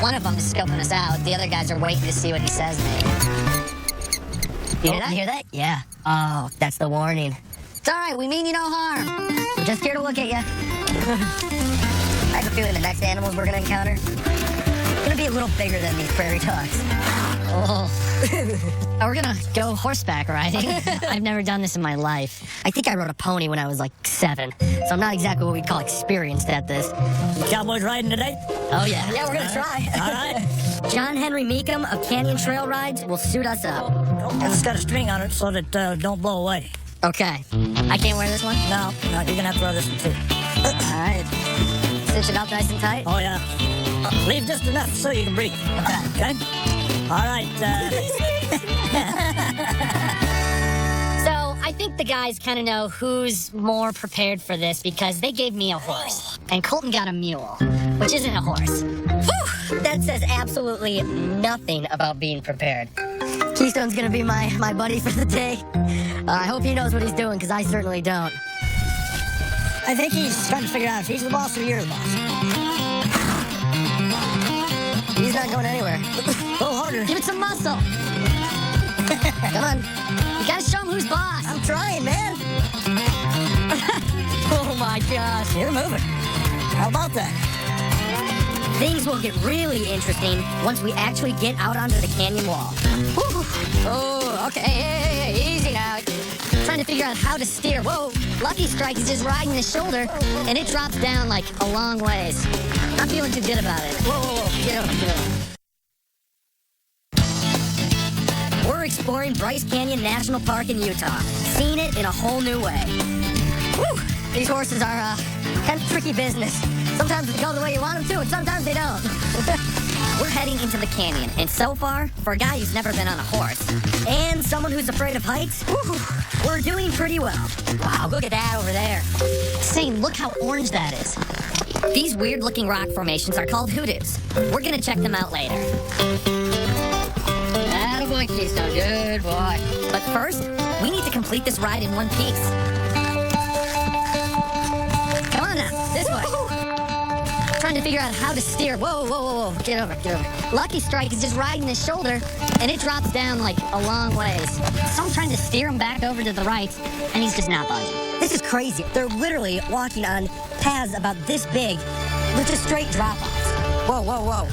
One of them is scoping us out. The other guys are waiting to see what he says. You hear that? Yeah. Oh, that's the warning. It's all right. We mean you no harm. We're just here to look at you. I have a feeling the next animals we're going to encounter are going to be a little bigger than these prairie dogs. Oh. We're going to go horseback riding. I've never done this in my life. I think I rode a pony when I was like 7, so I'm not exactly what we'd call experienced at this. Cowboys riding today? Oh, yeah. Yeah, we're going to try. All right. John Henry Meekum of Canyon Trail Rides will suit us up. It's got a string on it so that don't blow away. Okay. I can't wear this one? No, you're going to have to wear this one too. All right. Cinch it up nice and tight? Oh, yeah. Leave just enough so you can breathe. Okay? All right. So, I think the guys kind of know who's more prepared for this because they gave me a horse. And Colton got a mule, which isn't a horse. Whew, that says absolutely nothing about being prepared. Keystone's gonna be my buddy for the day. I hope he knows what he's doing, because I certainly don't. I think he's trying to figure out if he's the boss or you're the boss. He's not going anywhere. A little harder. Give it some muscle. Come on. You gotta show him who's boss. I'm trying, man. Oh my gosh. You're moving. How about that? Things will get really interesting once we actually get out onto the canyon wall. Whew. Oh, okay. Hey, easy now. Trying to figure out how to steer. Whoa, Lucky Strike is just riding the shoulder, and it drops down like a long ways. Not feeling too good about it. Whoa. Get over. We're exploring Bryce Canyon National Park in Utah, seeing it in a whole new way. Whew. These horses are kind of tricky business. Sometimes they go the way you want them to, and sometimes they don't. We're heading into the canyon, and so far, for a guy who's never been on a horse, and someone who's afraid of heights, we're doing pretty well. Wow, look at that over there. Zane, look how orange that is. These weird-looking rock formations are called hoodoos. We're gonna check them out later. Attaboy, Keystone, good boy. But first, we need to complete this ride in one piece. Come on now, this way. Trying to figure out how to steer. Whoa. Get over. Lucky Strike is just riding his shoulder, and it drops down like a long ways. So I'm trying to steer him back over to the right, and he's just not budging. This is crazy. They're literally walking on paths about this big with just straight drop-offs. Whoa.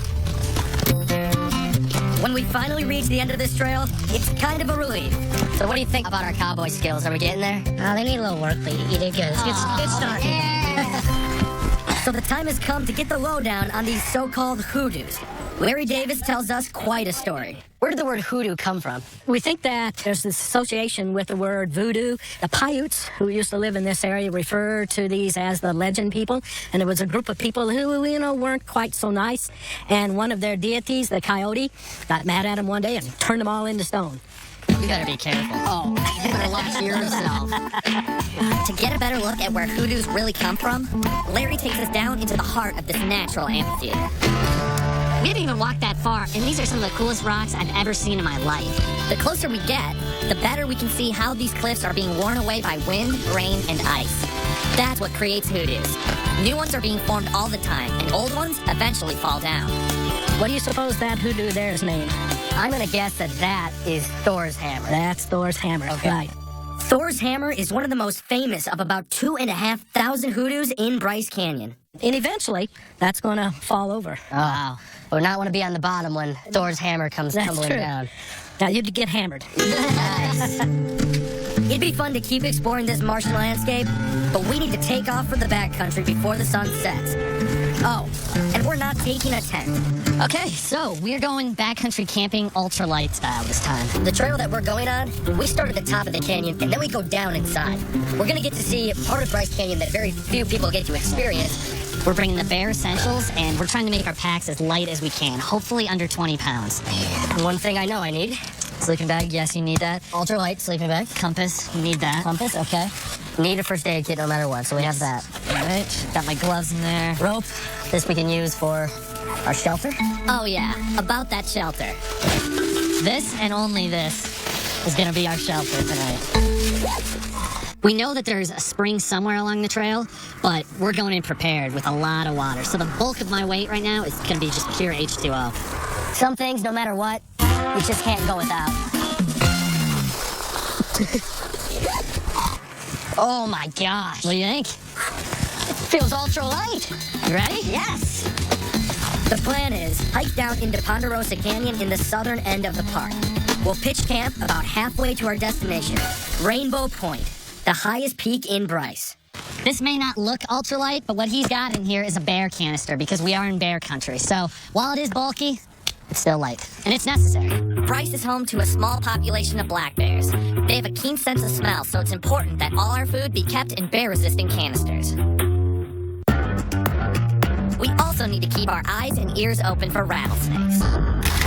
When we finally reach the end of this trail, it's kind of a relief. So what do you think about our cowboy skills? Are we getting there? They need a little work, but you did good. Good start. Yeah. So the time has come to get the lowdown on these so-called hoodoos. Larry Davis tells us quite a story. Where did the word hoodoo come from? We think that there's this association with the word voodoo. The Paiutes, who used to live in this area, refer to these as the legend people. And it was a group of people who, weren't quite so nice. And one of their deities, the coyote, got mad at them one day and turned them all into stone. You better be careful. Oh, you better look to yourself. To get a better look at where hoodoos really come from, Larry takes us down into the heart of this natural amphitheater. We haven't even walked that far, and these are some of the coolest rocks I've ever seen in my life. The closer we get, the better we can see how these cliffs are being worn away by wind, rain, and ice. That's what creates hoodoos. New ones are being formed all the time, and old ones eventually fall down. What do you suppose that hoodoo there is named? I'm gonna guess that is Thor's hammer. That's Thor's hammer, okay. Right. Thor's hammer is one of the most famous of about 2,500 hoodoos in Bryce Canyon. And eventually, that's going to fall over. Oh, wow. We'll not want to be on the bottom when Thor's hammer comes tumbling down. Now, you'd get hammered. Nice. It'd be fun to keep exploring this Martian landscape, but we need to take off for the backcountry before the sun sets. Oh, and we're not taking a tent. Okay, so we're going backcountry camping ultralight style this time. The trail that we're going on, we start at the top of the canyon, and then we go down inside. We're going to get to see part of Bryce Canyon that very few people get to experience. We're bringing the bare essentials, and we're trying to make our packs as light as we can, hopefully under 20 pounds. One thing I know I need. Sleeping bag, yes, you need that. Ultralight sleeping bag. Compass, you need that. Compass, okay. Need a first aid kit no matter what, so we have that. All right, got my gloves in there. Rope, this we can use for our shelter. Oh yeah, about that shelter. This and only this is gonna be our shelter tonight. We know that there's a spring somewhere along the trail, but we're going in prepared with a lot of water. So the bulk of my weight right now is going to be just pure H2O. Some things, no matter what, you just can't go without. Oh my gosh. What do you think? Feels ultra light. You ready? Yes. The plan is hike down into Ponderosa Canyon in the southern end of the park. We'll pitch camp about halfway to our destination, Rainbow Point, the highest peak in Bryce. This may not look ultralight, but what he's got in here is a bear canister because we are in bear country. So while it is bulky, it's still light, and it's necessary. Bryce is home to a small population of black bears. They have a keen sense of smell, so it's important that all our food be kept in bear-resistant canisters. We also need to keep our eyes and ears open for rattlesnakes.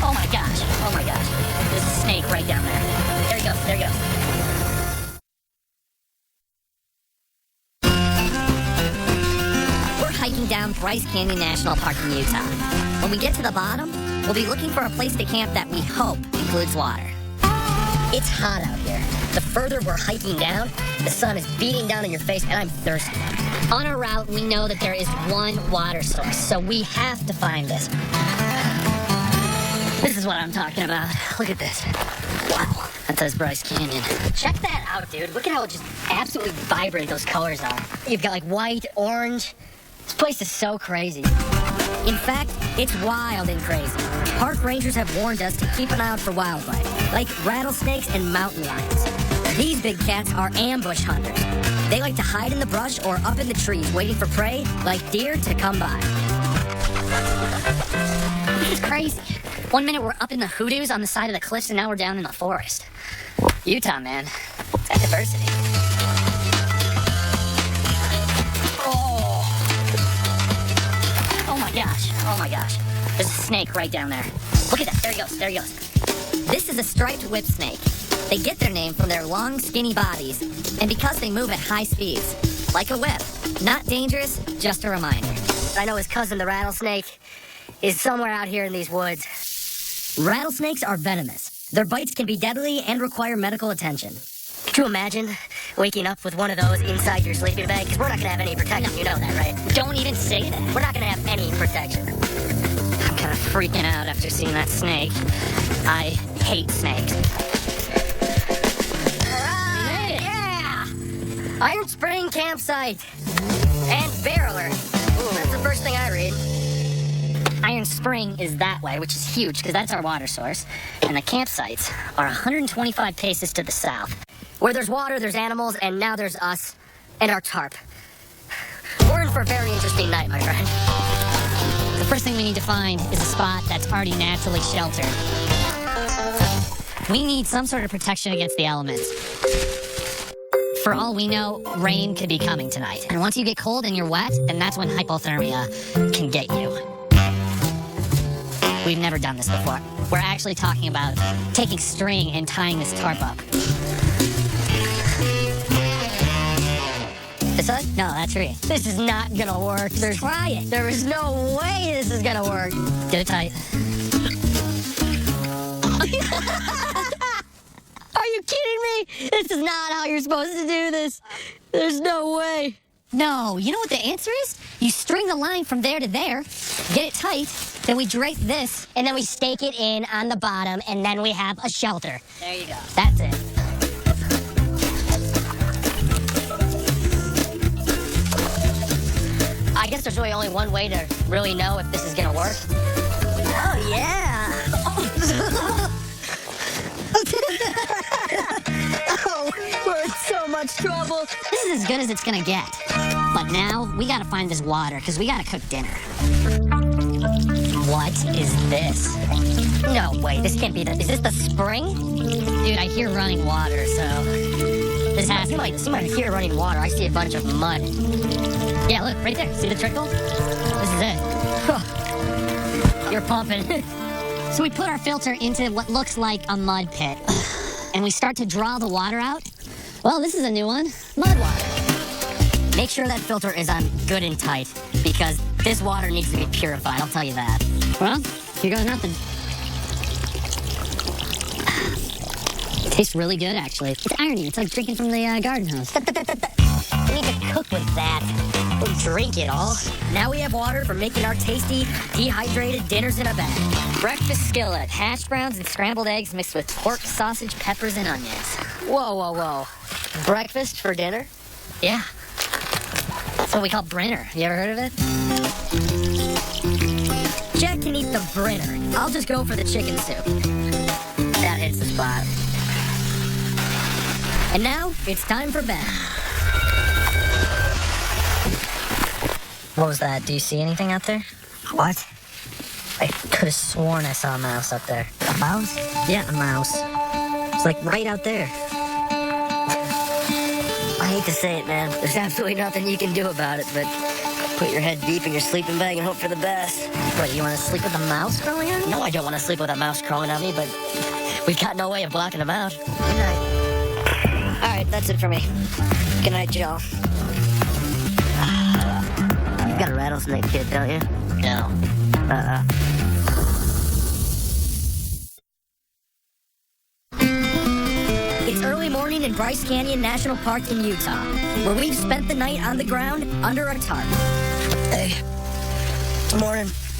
Oh my gosh. Oh my gosh. There's a snake right down there. There he goes, there he goes. We're hiking down Bryce Canyon National Park in Utah. When we get to the bottom, we'll be looking for a place to camp that we hope includes water. It's hot out here. The further we're hiking down, the sun is beating down in your face, and I'm thirsty. On our route, we know that there is one water source, so we have to find this. This is what I'm talking about. Look at this. Wow, that says Bryce Canyon. Check that out, dude. Look at how just absolutely vibrant those colors are. You've got like white, orange. This place is so crazy. In fact, it's wild and crazy. Park rangers have warned us to keep an eye out for wildlife, like rattlesnakes and mountain lions. These big cats are ambush hunters. They like to hide in the brush or up in the trees, waiting for prey, like deer, to come by. This is crazy. One minute we're up in the hoodoos on the side of the cliffs, and now we're down in the forest. Utah, man. That diversity. Oh my gosh. Oh my gosh. There's a snake right down there. Look at that. There he goes. There he goes. This is a striped whip snake. They get their name from their long, skinny bodies, and because they move at high speeds, like a whip. Not dangerous, just a reminder. I know his cousin, the rattlesnake, is somewhere out here in these woods. Rattlesnakes are venomous. Their bites can be deadly and require medical attention. Could you imagine waking up with one of those inside your sleeping bag? Because we're not going to have any protection. You know that, right? Don't even say that. We're not going to have any protection. I'm kind of freaking out after seeing that snake. I hate snakes. Yeah! Iron Spring campsite. And bear alert. Ooh, that's the first thing I read. Iron Spring is that way, which is huge because that's our water source. And the campsites are 125 paces to the south. Where there's water, there's animals, and now there's us and our tarp. We're in for a very interesting night, my friend. The first thing we need to find is a spot that's already naturally sheltered. We need some sort of protection against the elements. For all we know, rain could be coming tonight. And once you get cold and you're wet, then that's when hypothermia can get you. We've never done this before. We're actually talking about taking string and tying this tarp up. This side? No, that tree. This is not gonna work. Try it. There is no way this is gonna work. Get it tight. Are you kidding me? This is not how you're supposed to do this. There's no way. No, you know what the answer is? You string the line from there to there, get it tight, then we drape this, And then we stake it in on the bottom, and then we have a shelter. there you go. That's it. I guess there's really only one way to really know if this is gonna work. Oh, yeah. Oh, we're in so much trouble. This is as good as it's gonna get. But now, we gotta find this water, because we gotta cook dinner. What is this? No way, this can't be the... Is this the spring? Dude, I hear running water, so this has to be. You might hear running water. I see a bunch of mud. Yeah, look, right there. See the trickle? This is it. You're pumping. So we put our filter into what looks like a mud pit. And we start to draw the water out. Well, this is a new one. Mud water. Make sure that filter is on good and tight, because this water needs to be purified, I'll tell you that. Well, here goes nothing. Tastes really good, actually. It's irony. It's like drinking from the garden hose. We need to cook with that. We'll drink it all. Now we have water for making our tasty, dehydrated dinners in a bag. Breakfast skillet, hash browns and scrambled eggs mixed with pork, sausage, peppers, and onions. Whoa, whoa, whoa. Breakfast for dinner? Yeah. That's what we call Brenner. You ever heard of it? Jack can eat the Brenner. I'll just go for the chicken soup. That hits the spot. And now, it's time for bed. What was that? Do you see anything out there? What? I could have sworn I saw a mouse up there. A mouse? Yeah, a mouse. It's like right out there. I hate to say it, man. There's absolutely nothing you can do about it, but put your head deep in your sleeping bag and hope for the best. What, you want to sleep with a mouse crawling on you? No, I don't want to sleep with a mouse crawling on me, but we've got no way of blocking him out. Good night. All right, that's it for me. Good night, Joe. You've got a rattlesnake kid, don't you? No. It's early morning in Bryce Canyon National Park in Utah, where we've spent the night on the ground under a tarp. Hey. Morning.